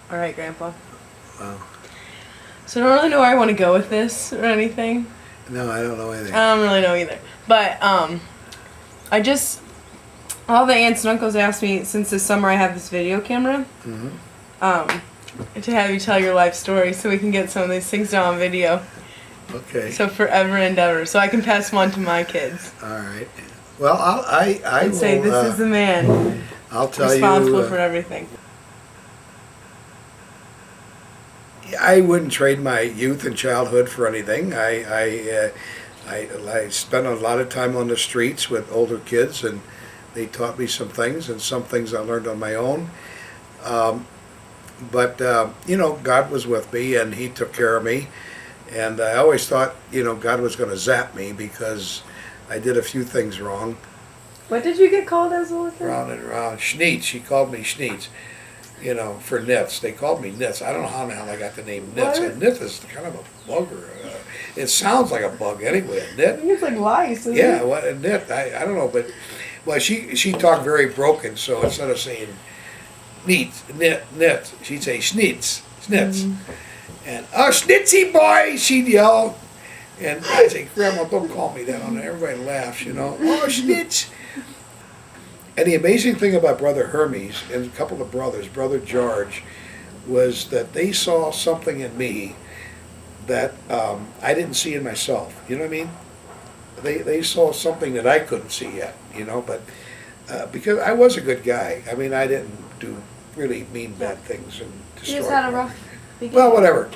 All right, Grandpa. Wow. So I don't really know where I want to go with this or anything. No, I don't know anything. I don't really know either. But I just all the aunts and uncles asked me since this summer I have this video camera. To have you tell your life story so we can get some of these things down on video. Okay. So forever and ever. So I can pass them on to my kids. All right. Well, I And will say, this is the man I'll tell responsible you. for everything. I wouldn't trade my youth and childhood for anything. I spent a lot of time on the streets with older kids, and they taught me some things, and some things I learned on my own. But God was with me, and He took care of me. And I always thought, God was going to zap me because I did a few things wrong. What did you get called as a little kid? Round and round. Schneetz. She called me Schneetz. For nits. They called me nits. I don't know how the hell I got the name nits. What? A nit is kind of a bugger. It sounds like a bug anyway. A nit. I think it's like lice. Isn't Yeah, it? what a nit. I don't know, but she talked very broken. So instead of saying neat, nit, she'd say Schneetz, Schnitz, and Schnitzy boy, she'd yell. And I'd say, Grandma, don't call me that. And everybody laughs, Oh, Schnitz. And the amazing thing about Brother Hermes and a couple of brothers, Brother George, was that they saw something in me that I didn't see in myself. You know what I mean? They saw something that I couldn't see yet, but because I was a good guy. I mean, I didn't do really mean bad things. And You just had a rough beginning. well, whatever.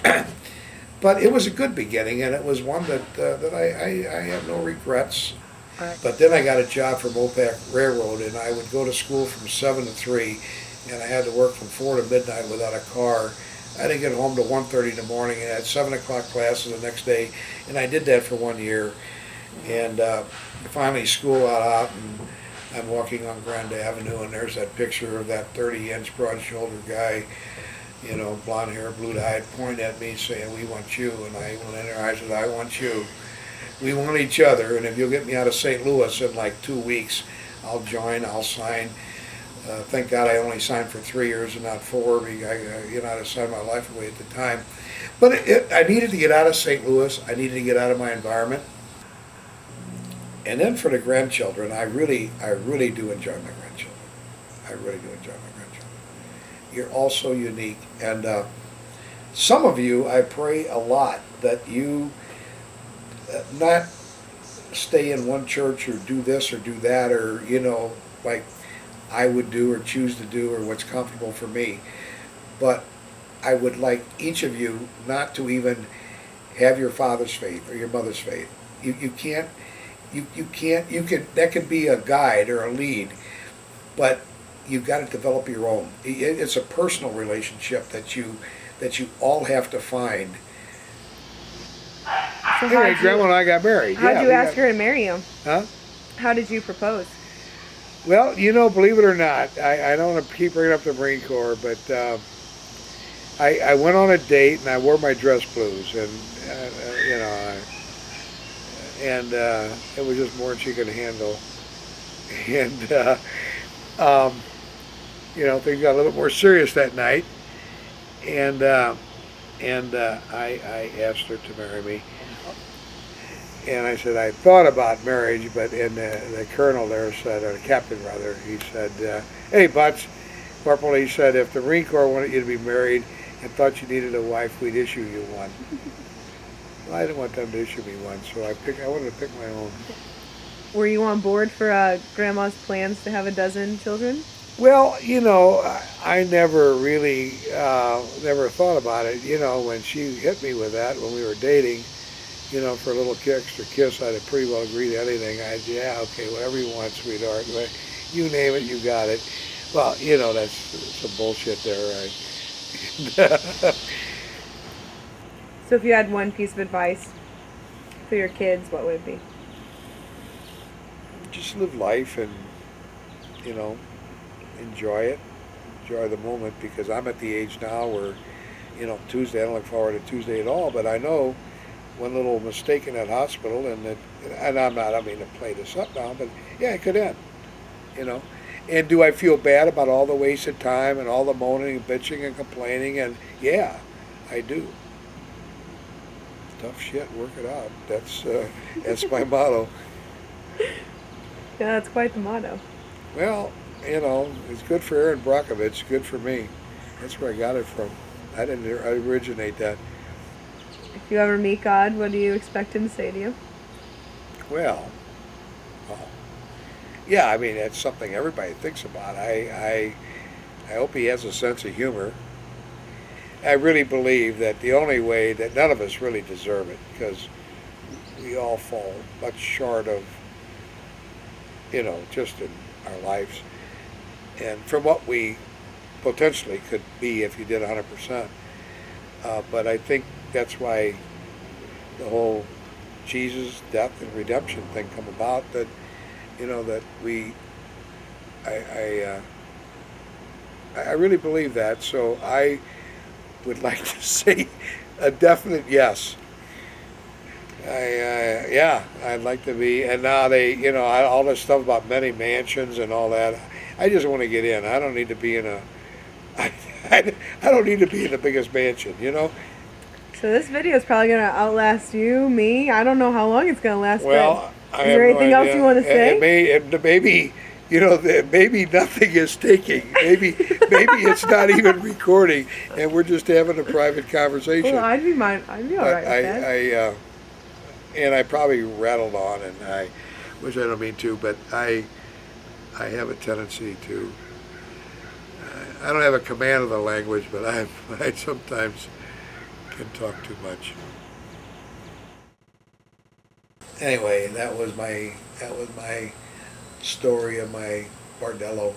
But it was a good beginning, and it was one that I have no regrets. Right. But then I got a job for Mopac Railroad, and I would go to school from 7 to 3, and I had to work from 4 to midnight without a car. I didn't get home to 1:30 in the morning, and I had 7 o'clock classes the next day, and I did that for 1 year. And finally school got out, and I'm walking on Grand Avenue, and there's that picture of that 30-inch broad-shouldered guy, blonde hair, blue-eyed, pointing at me saying, "We want you." And I went in there, I said, "I want you. We want each other, and if you'll get me out of St. Louis in like 2 weeks, I'll join, I'll sign." Thank God I only signed for 3 years and not 4, because I'd signed my life away at the time. But I needed to get out of St. Louis. I needed to get out of my environment. And then for the grandchildren, I really do enjoy my grandchildren. I really do enjoy my grandchildren. You're all so unique. And some of you, I pray a lot that you not stay in one church or do this or do that, or like I would do or choose to do, or what's comfortable for me. But I would like each of you not to even have your father's faith or your mother's faith. You can't. That could be a guide or a lead, but you've got to develop your own. It's a personal relationship that you all have to find. So Anyway, Grandma and I got married. How'd you ask her to marry you? Huh? How did you propose? Well, believe it or not, I don't want to keep bringing up the Marine Corps, but I went on a date and I wore my dress blues, and it was just more than she could handle. And things got a little bit more serious that night, and I asked her to marry me. And I said, I thought about marriage, but the colonel there said, or the captain rather, he said, "Hey, Butz, Corporal," he said, "if the Marine Corps wanted you to be married and thought you needed a wife, we'd issue you one." Well, I didn't want them to issue me one, so I wanted to pick my own. Were you on board for Grandma's plans to have a dozen children? Well, I never really, never thought about it. When she hit me with that, when we were dating, for a little extra kiss, I'd have pretty well agreed to anything. Yeah, okay, whatever you want, sweetheart. You name it, you got it. Well, that's some bullshit there, right? So if you had one piece of advice for your kids, what would it be? Just live life and, enjoy it. Enjoy the moment, because I'm at the age now where, Tuesday, I don't look forward to Tuesday at all, but I know one little mistake in that hospital, and I don't mean to play this up now, but yeah, it could end, And do I feel bad about all the wasted time and all the moaning and bitching and complaining? And yeah, I do. Tough shit, work it out. That's my motto. Yeah, that's quite the motto. Well, it's good for Aaron Brockovich, good for me. That's where I got it from. I didn't originate that. If you ever meet God, what do you expect him to say to you? Well, yeah, I mean, that's something everybody thinks about. I hope he has a sense of humor. I really believe that the only way that none of us really deserve it, because we all fall much short of, just in our lives, and from what we potentially could be if you did 100%. But I think that's why the whole Jesus, death, and redemption thing come about. That that I really believe that. So I would like to say a definite yes. Yeah, I'd like to be. And now all this stuff about many mansions and all that. I just want to get in. I don't need to be in a. I don't need to be in the biggest mansion. So this video is probably going to outlast you, me. I don't know how long it's going to last. Well, is there anything else you want to say? Maybe maybe nothing is taking. Maybe it's not even recording, and we're just having a private conversation. Well, I'd be all right with that. And I probably rattled on, and which I don't mean to, but I have a tendency to. I don't have a command of the language, but I sometimes can talk too much. Anyway, that was my story of my Bardello.